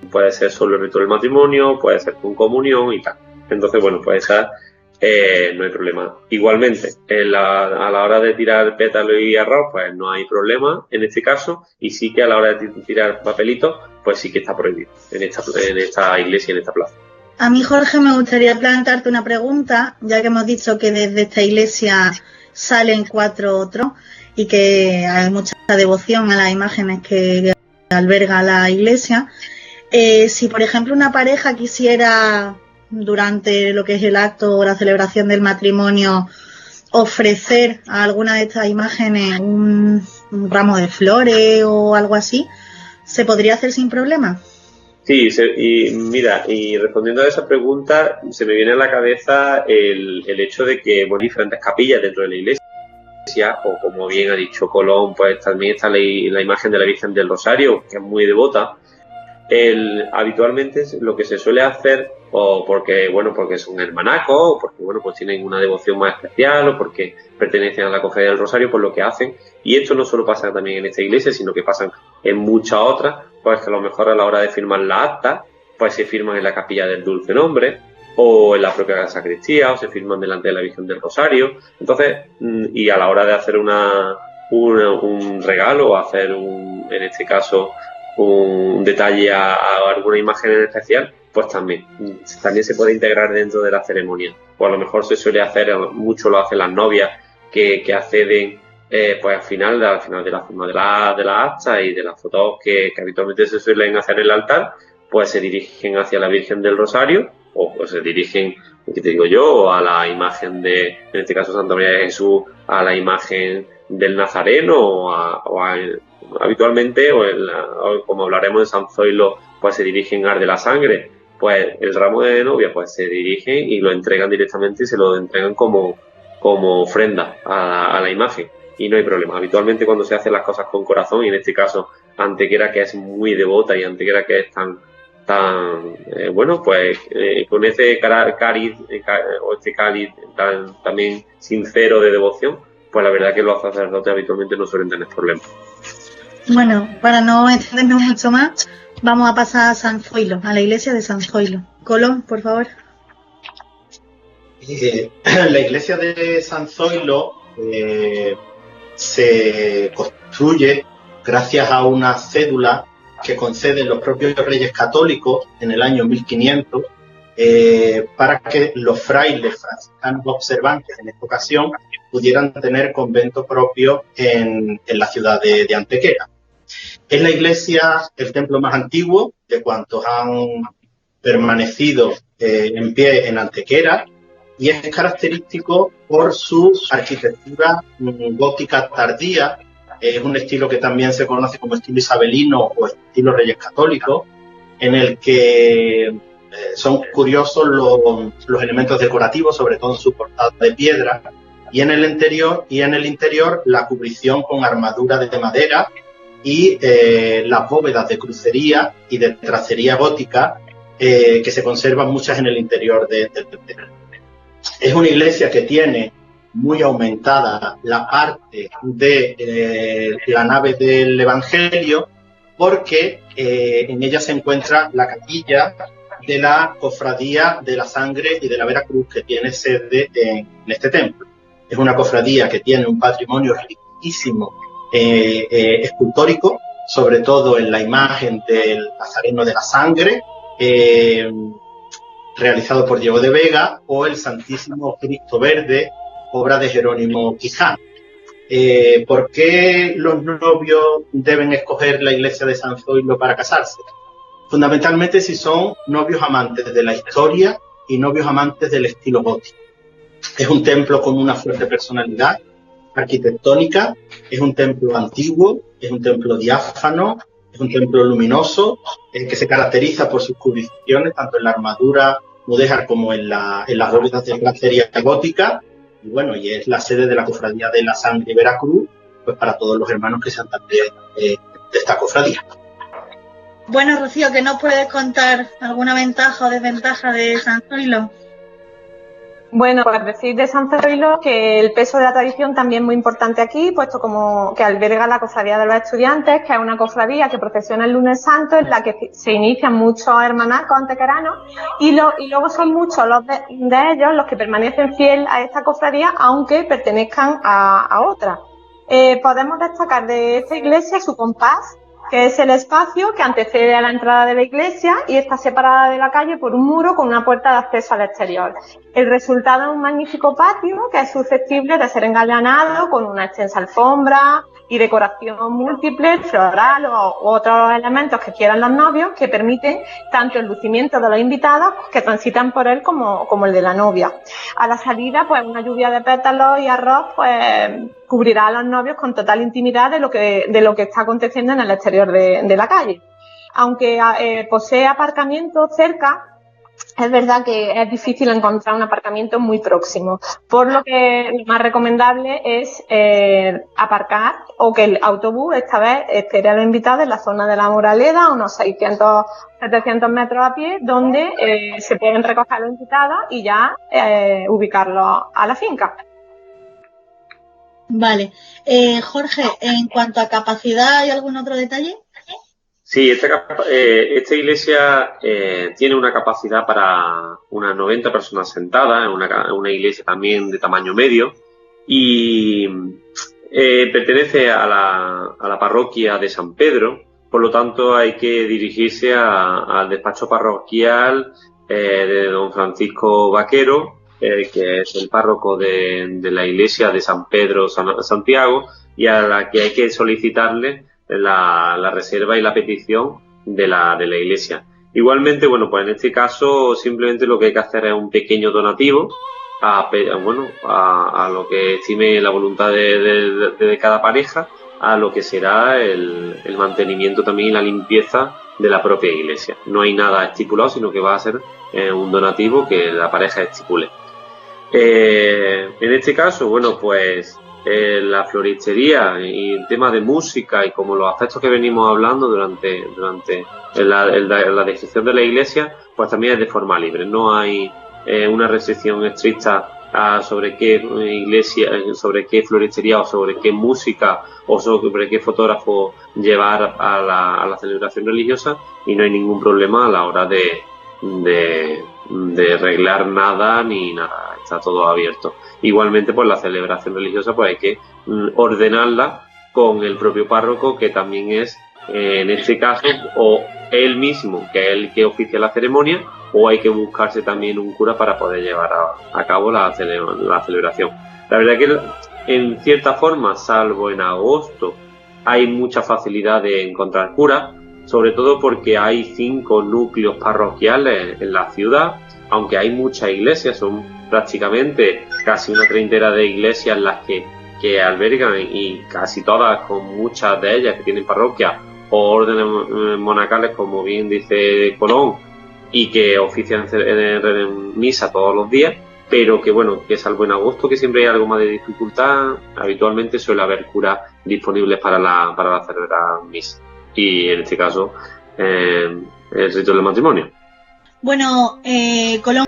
puede ser solo el rito del matrimonio, puede ser con comunión y tal. Entonces, bueno, pues esa no hay problema. Igualmente, a la hora de tirar pétalo y arroz, pues no hay problema en este caso, y sí que a la hora de tirar papelitos, pues sí que está prohibido en esta iglesia, en esta plaza. A mí, Jorge, me gustaría plantearte una pregunta, ya que hemos dicho que desde esta iglesia salen 4 otros y que hay mucha devoción a las imágenes que alberga la iglesia. Si, por ejemplo, una pareja quisiera, durante lo que es el acto o la celebración del matrimonio, ofrecer a alguna de estas imágenes un ramo de flores o algo así, ¿se podría hacer sin problema? Sí, y mira, y respondiendo a esa pregunta, se me viene a la cabeza el hecho de que, bueno, diferentes capillas dentro de la iglesia, o como bien ha dicho Colón, pues también está la imagen de la Virgen del Rosario, que es muy devota. Habitualmente lo que se suele hacer, o porque son hermanacos, o porque pues tienen una devoción más especial, o porque pertenecen a la cofradía del Rosario, pues lo que hacen, y esto no solo pasa también en esta iglesia, sino que pasan en muchas otras, pues que a lo mejor a la hora de firmar la acta, pues se firman en la capilla del Dulce Nombre, o en la propia sacristía, o se firman delante de la Virgen del Rosario. Entonces, y a la hora de hacer un regalo, o hacer en este caso, un detalle a alguna imagen en especial, pues también se puede integrar dentro de la ceremonia. O a lo mejor se suele hacer, mucho lo hacen las novias que acceden pues al final de la firma de la acta y de las fotos que habitualmente se suelen hacer en el altar, pues se dirigen hacia la Virgen del Rosario, o pues se dirigen, ¿qué te digo yo?, a la imagen en este caso Santa María de Jesús, a la imagen del Nazareno, habitualmente, o como hablaremos de San Zoilo, pues se dirigen al de la Sangre. Pues el ramo de novia, pues se dirigen y lo entregan directamente y se lo entregan como ofrenda a la imagen. Y no hay problema. Habitualmente cuando se hacen las cosas con corazón, y en este caso Antequera, que es muy devota, y Antequera, que es tan con ese cáliz o este cáliz también sincero de devoción, pues la verdad que los sacerdotes habitualmente no suelen tener problemas. Bueno, para no extendernos mucho más, vamos a pasar a San Zoilo, a la iglesia de San Zoilo. Colón, por favor. La iglesia de San Zoilo se construye gracias a una cédula que conceden los propios reyes católicos en el año 1500 para que los frailes franciscanos observantes en esta ocasión pudieran tener convento propio en la ciudad de Antequera. Es la iglesia, el templo más antiguo de cuantos han permanecido en pie en Antequera, y es característico por su arquitectura gótica tardía. Es un estilo que también se conoce como estilo isabelino o estilo reyes católicos, en el que son curiosos los elementos decorativos, sobre todo en su portada de piedra, y en el interior la cubrición con armadura de madera y las bóvedas de crucería y de tracería gótica que se conservan muchas en el interior del templo. Es una iglesia que tiene muy aumentada la parte de la nave del Evangelio, porque en ella se encuentra la capilla de la Cofradía de la Sangre y de la Veracruz, que tiene sede en este templo. Es una cofradía que tiene un patrimonio riquísimo escultórico, sobre todo en la imagen del Nazareno de la Sangre, realizado por Diego de Vega, o el Santísimo Cristo Verde, obra de Jerónimo Quijano. ¿Por qué los novios deben escoger la iglesia de San Zoilo para casarse? Fundamentalmente si son novios amantes de la historia y novios amantes del estilo gótico. Es un templo con una fuerte personalidad arquitectónica, es un templo antiguo, es un templo diáfano, es un templo luminoso, que se caracteriza por sus cubriciones, tanto en la armadura mudéjar como en las bóvedas de tracería gótica, y bueno, y es la sede de la Cofradía de la Sangre Veracruz, pues para todos los hermanos que sean también de esta cofradía. Bueno, Rocío, ¿que nos puedes contar alguna ventaja o desventaja de San Zoilo? Bueno, pues decir de San Zoilo que el peso de la tradición también es muy importante aquí, puesto como que alberga la Cofradía de los Estudiantes, que es una cofradía que procesiona el lunes santo, en la que se inician muchos hermanacos antequeranos, y luego son muchos de ellos los que permanecen fiel a esta cofradía, aunque pertenezcan a otra. Podemos destacar de esta iglesia su compás, que es el espacio que antecede a la entrada de la iglesia y está separada de la calle por un muro con una puerta de acceso al exterior. El resultado es un magnífico patio que es susceptible de ser engalanado con una extensa alfombra y decoración múltiple, floral u otros elementos que quieran los novios, que permiten tanto el lucimiento de los invitados que transitan por él como el de la novia. A la salida, pues una lluvia de pétalos y arroz, pues cubrirá a los novios con total intimidad de lo que está aconteciendo en el exterior de la calle. Aunque posee aparcamiento cerca, es verdad que es difícil encontrar un aparcamiento muy próximo, por lo que lo más recomendable es aparcar o que el autobús esta vez espere a los invitados en la zona de la Moraleda, unos 700 metros a pie, donde se pueden recoger a los invitados y ya ubicarlos a la finca. Jorge, en cuanto a capacidad, ¿hay algún otro detalle? Sí, esta iglesia tiene una capacidad para unas 90 personas sentadas, es una iglesia también de tamaño medio y pertenece a la parroquia de San Pedro, por lo tanto hay que dirigirse al despacho parroquial de don Francisco Vaquero, que es el párroco de la iglesia de San Pedro Santiago, y a la que hay que solicitarle la reserva y la petición de la iglesia. Igualmente, bueno, pues en este caso simplemente lo que hay que hacer es un pequeño donativo a lo que estime la voluntad de cada pareja, a lo que será el mantenimiento también y la limpieza de la propia iglesia. No hay nada estipulado, sino que va a ser un donativo que la pareja estipule. En este caso, bueno, pues la floristería y el tema de música y como los aspectos que venimos hablando durante la descripción de la iglesia, pues también es de forma libre. No hay una restricción estricta sobre qué iglesia, sobre qué floristería o sobre qué música o sobre qué fotógrafo llevar a la celebración religiosa, y no hay ningún problema a la hora de arreglar nada ni nada, está todo abierto. Igualmente, pues la celebración religiosa pues hay que ordenarla con el propio párroco, que también es en este caso o él mismo, que es el que oficia la ceremonia, o hay que buscarse también un cura para poder llevar a cabo la celebración. La verdad que en cierta forma, salvo en agosto, hay mucha facilidad de encontrar curas, sobre todo porque hay 5 núcleos parroquiales en la ciudad, aunque hay muchas iglesias, son prácticamente casi una treintena de iglesias las que albergan, y casi todas, con muchas de ellas que tienen parroquia o órdenes monacales, como bien dice Colón, y que ofician en misa todos los días, pero que bueno, que salvo en agosto, que siempre hay algo más de dificultad, habitualmente suele haber curas disponibles para celebrar misa, y en este caso el rito del matrimonio. Bueno, Colón,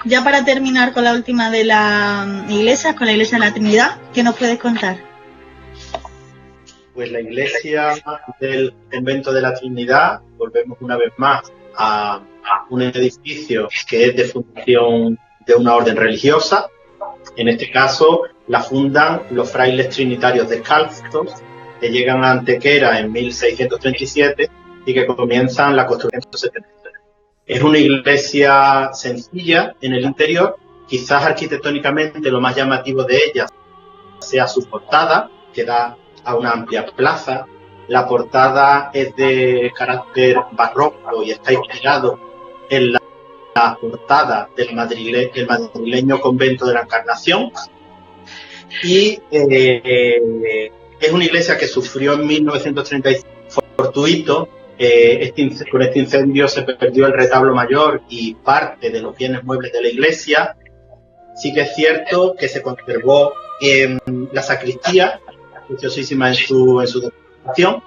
ya para terminar con la última de las iglesias, con la iglesia de la Trinidad, ¿qué nos puedes contar? Pues la iglesia del convento de la Trinidad, volvemos una vez más a un edificio que es de fundación de una orden religiosa. En este caso la fundan los frailes trinitarios descalzos, que llegan a Antequera en 1637 y que comienzan la construcción en 1973. Es una iglesia sencilla en el interior, quizás arquitectónicamente lo más llamativo de ella sea su portada, que da a una amplia plaza. La portada es de carácter barroco y está inspirado en la portada del madrileño convento de la Encarnación. Y es una iglesia que sufrió en 1935 fortuito. Con este incendio se perdió el retablo mayor y parte de los bienes muebles de la iglesia. Sí que es cierto que se conservó la sacristía, preciosísima en su decoración,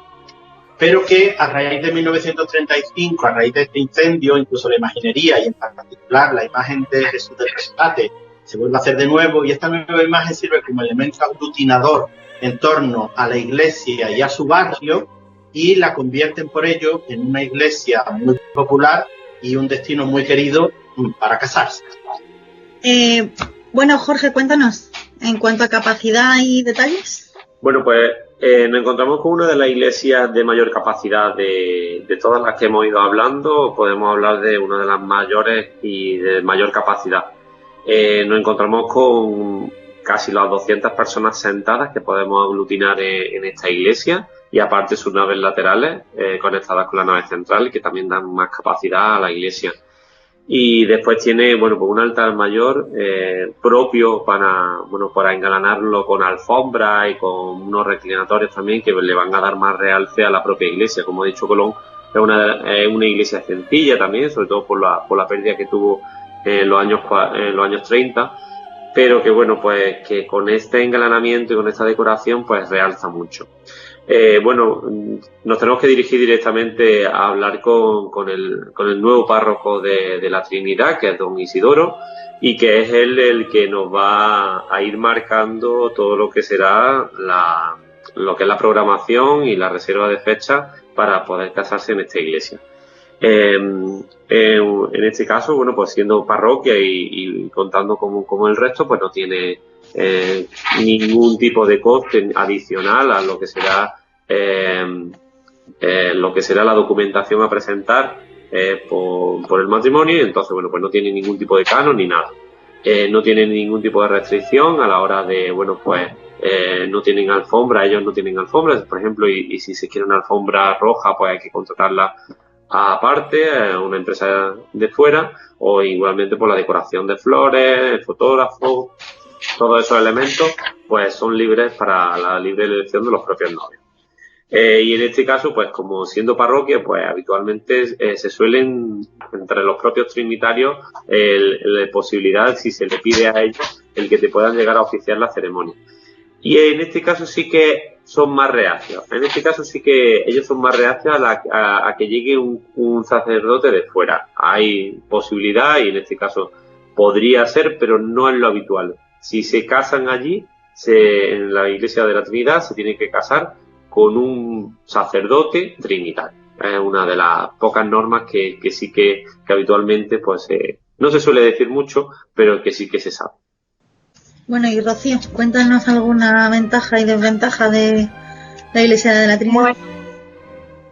pero que a raíz de 1935, a raíz de este incendio, incluso la imaginería y en particular la imagen de Jesús del Rescate se vuelve a hacer de nuevo y esta nueva imagen sirve como elemento aglutinador en torno a la iglesia y a su barrio y la convierten por ello en una iglesia muy popular y un destino muy querido para casarse. Bueno, Jorge, cuéntanos, en cuanto a capacidad y detalles. Bueno, pues nos encontramos con una de las iglesias de mayor capacidad de todas las que hemos ido hablando. Podemos hablar de una de las mayores y de mayor capacidad. Nos encontramos con casi las 200 personas sentadas que podemos aglutinar en esta iglesia y aparte sus naves laterales conectadas con la nave central que también dan más capacidad a la iglesia. Y después tiene, bueno, pues un altar mayor propio para engalanarlo con alfombra y con unos reclinatorios también que le van a dar más realce a la propia iglesia. Como ha dicho Colón, es una iglesia sencilla también, sobre todo por la pérdida que tuvo en los años 30, pero que bueno, pues que con este engalanamiento y con esta decoración pues realza mucho. Bueno, nos tenemos que dirigir directamente a hablar con el nuevo párroco de la Trinidad, que es don Isidoro, y que es él el que nos va a ir marcando todo lo que será lo que es la programación y la reserva de fechas para poder casarse en esta iglesia. En este caso, bueno, pues siendo parroquia y contando como el resto, pues no tiene ningún tipo de coste adicional a lo que será la documentación a presentar por el matrimonio. Entonces, bueno, pues no tiene ningún tipo de canon ni nada. No tienen ningún tipo de restricción a la hora de, bueno, pues no tienen alfombra, ellos no tienen alfombra, por ejemplo, y si se quiere una alfombra roja, pues hay que contratarla aparte a una empresa de fuera, o igualmente por la decoración de flores, el fotógrafo, todos esos elementos pues son libres para la libre elección de los propios novios. Y en este caso, pues como siendo parroquia, pues habitualmente se suelen, entre los propios trinitarios, la posibilidad, si se le pide a ellos, el que te puedan llegar a oficiar la ceremonia. Y en este caso sí que son más reacios. En este caso sí que ellos son más reacios a que llegue un sacerdote de fuera. Hay posibilidad y en este caso podría ser, pero no es lo habitual. Si se casan allí, en la Iglesia de la Trinidad se tiene que casar con un sacerdote trinitario. Es una de las pocas normas que sí que habitualmente pues no se suele decir mucho, pero que sí que se sabe. Bueno, y Rocío, cuéntanos alguna ventaja y desventaja de la Iglesia de la Trinidad.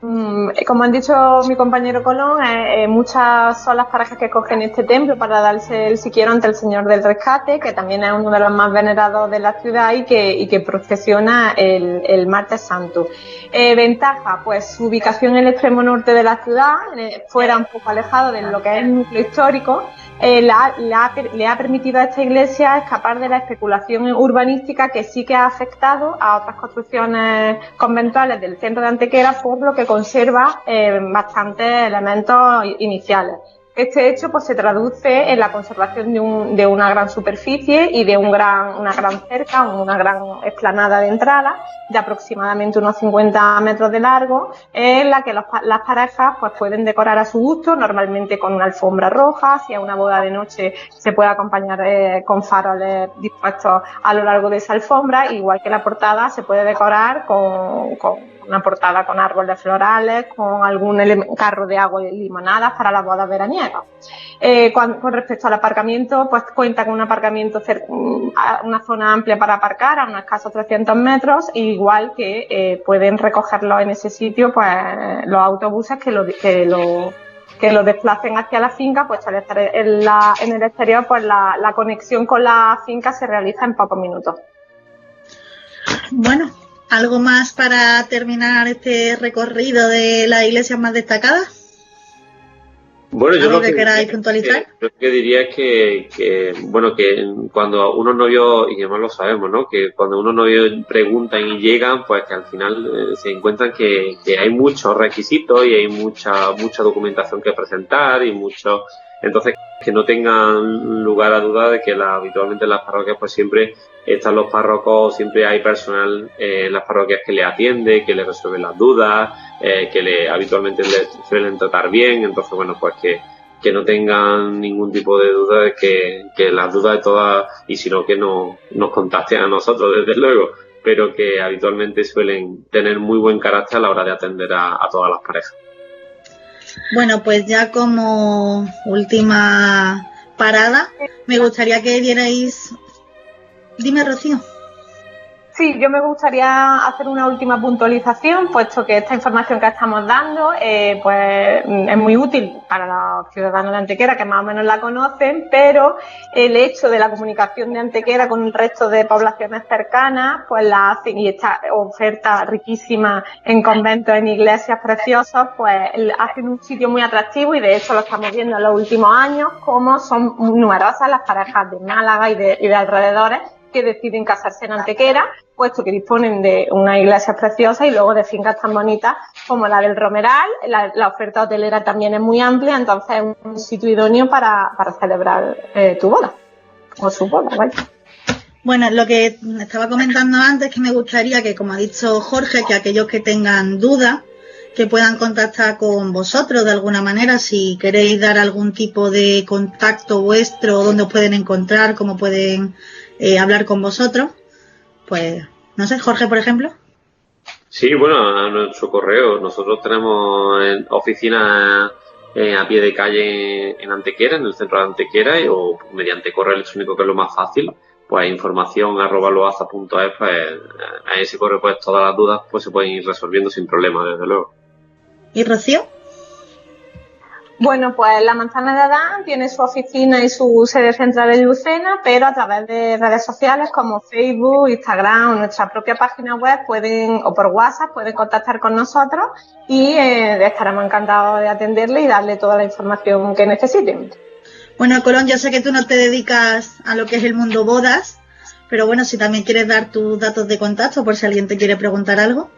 Bueno, como han dicho mi compañero Colón, muchas son las parejas que escogen este templo para darse el siquiero ante el Señor del Rescate, que también es uno de los más venerados de la ciudad y que procesiona el Martes Santo. Ventaja, pues su ubicación en el extremo norte de la ciudad, fuera un poco alejado de lo que es el núcleo histórico, le ha permitido a esta iglesia escapar de la especulación urbanística que sí que ha afectado a otras construcciones conventuales del centro de Antequera, por lo que conserva bastantes elementos iniciales. Este hecho pues se traduce en la conservación de una gran superficie y de una gran cerca, una gran explanada de entrada de aproximadamente unos 50 metros de largo, en la que las parejas pues pueden decorar a su gusto, normalmente con una alfombra roja. Si es una boda de noche se puede acompañar con faroles dispuestos a lo largo de esa alfombra, igual que la portada se puede decorar con una portada con árboles florales, con algún carro de agua y limonadas para las bodas veraniegas. Con respecto al aparcamiento, pues cuenta con un aparcamiento una zona amplia para aparcar a unos escasos 300 metros, igual que pueden recogerlo en ese sitio pues los autobuses que lo desplacen hacia la finca, pues al estar en el exterior pues la conexión con la finca se realiza en pocos minutos. Bueno, ¿algo más para terminar este recorrido de las iglesias más destacadas? Bueno, yo lo que queráis puntualizar. Lo que diría es que cuando unos novios, y además lo sabemos, ¿no? Que cuando unos novios preguntan y llegan, pues que al final se encuentran que hay muchos requisitos y hay mucha documentación que presentar y entonces que no tengan lugar a duda de que habitualmente en las parroquias pues siempre están los párrocos, siempre hay personal en las parroquias que le atiende, que le resuelve las dudas, que habitualmente le suelen tratar bien. Entonces, bueno, pues que no tengan ningún tipo de duda, que las dudas de todas, y si no, que nos contacten a nosotros, desde luego, pero que habitualmente suelen tener muy buen carácter a la hora de atender a todas las parejas. Bueno, pues ya como última parada, me gustaría que dierais... Dime, Rocío. Sí, yo me gustaría hacer una última puntualización, puesto que esta información que estamos dando pues es muy útil para los ciudadanos de Antequera, que más o menos la conocen, pero el hecho de la comunicación de Antequera con el resto de poblaciones cercanas, pues la hacen, y esta oferta riquísima en conventos, en iglesias preciosas, pues hacen un sitio muy atractivo, y de hecho lo estamos viendo en los últimos años, como son numerosas las parejas de Málaga y de alrededores que deciden casarse en Antequera, puesto que disponen de una iglesia preciosa y luego de fincas tan bonitas como la del Romeral. La oferta hotelera también es muy amplia, entonces es un sitio idóneo para celebrar tu boda, o su boda, ¿vale? Bueno, lo que estaba comentando antes, que me gustaría que, como ha dicho Jorge, que aquellos que tengan dudas, que puedan contactar con vosotros de alguna manera, si queréis dar algún tipo de contacto vuestro, dónde os pueden encontrar, cómo pueden hablar con vosotros, pues no sé, Jorge, por ejemplo. Sí, bueno, a nuestro correo. Nosotros tenemos oficinas a pie de calle en Antequera, en el centro de Antequera, o mediante correo electrónico, que es lo más fácil, pues información@loaza.es, pues a ese correo pues todas las dudas pues se pueden ir resolviendo sin problema, desde luego. ¿Y Rocío? Bueno, pues la Manzana de Adán tiene su oficina y su sede central en Lucena, pero a través de redes sociales como Facebook, Instagram o nuestra propia página web o por WhatsApp pueden contactar con nosotros, y estaremos encantados de atenderle y darle toda la información que necesiten. Bueno, Colón, yo sé que tú no te dedicas a lo que es el mundo bodas, pero bueno, si también quieres dar tus datos de contacto por si alguien te quiere preguntar algo.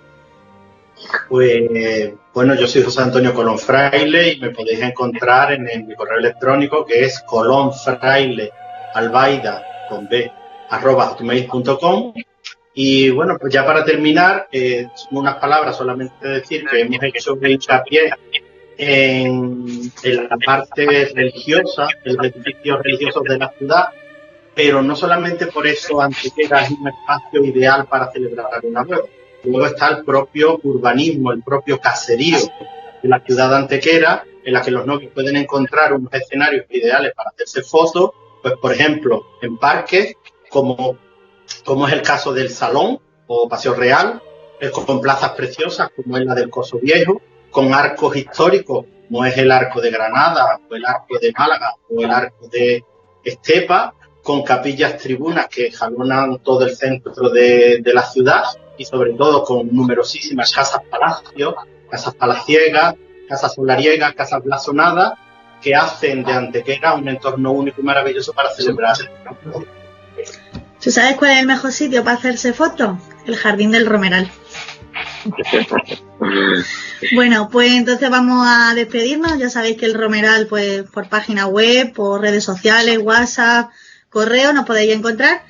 Pues bueno, yo soy José Antonio Colón Fraile y me podéis encontrar en mi correo electrónico, que es colonfrailealbaida@gmail.com. Y bueno, pues ya para terminar, unas palabras, solamente decir que hemos hecho hincapié en la parte religiosa, en los edificios religiosos de la ciudad, pero no solamente por eso Antequera es un espacio ideal para celebrar una boda. Luego está el propio urbanismo, el propio caserío de la ciudad de Antequera, en la que los novios pueden encontrar unos escenarios ideales para hacerse fotos, pues por ejemplo, en parques, como es el caso del Salón o Paseo Real, con plazas preciosas como es la del Coso Viejo, con arcos históricos como es el Arco de Granada o el Arco de Málaga o el Arco de Estepa, con capillas tribunas que jalonan todo el centro de la ciudad, y sobre todo con numerosísimas casas palacios, casas palaciegas, casas solariegas, casas blasonadas, que hacen de Antequera un entorno único y maravilloso para celebrar. ¿Tú sabes cuál es el mejor sitio para hacerse fotos? El Jardín del Romeral. Bueno, pues entonces vamos a despedirnos. Ya sabéis que el Romeral, pues por página web, por redes sociales, WhatsApp, correo, nos podéis encontrar.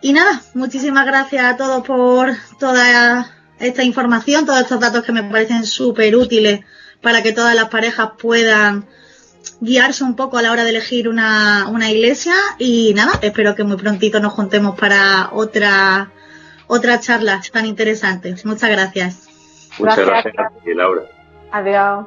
Y nada, muchísimas gracias a todos por toda esta información, todos estos datos que me parecen súper útiles para que todas las parejas puedan guiarse un poco a la hora de elegir una iglesia. Y nada, espero que muy prontito nos juntemos para otra charla tan interesante. Muchas gracias. Muchas gracias a ti, Laura. Adiós.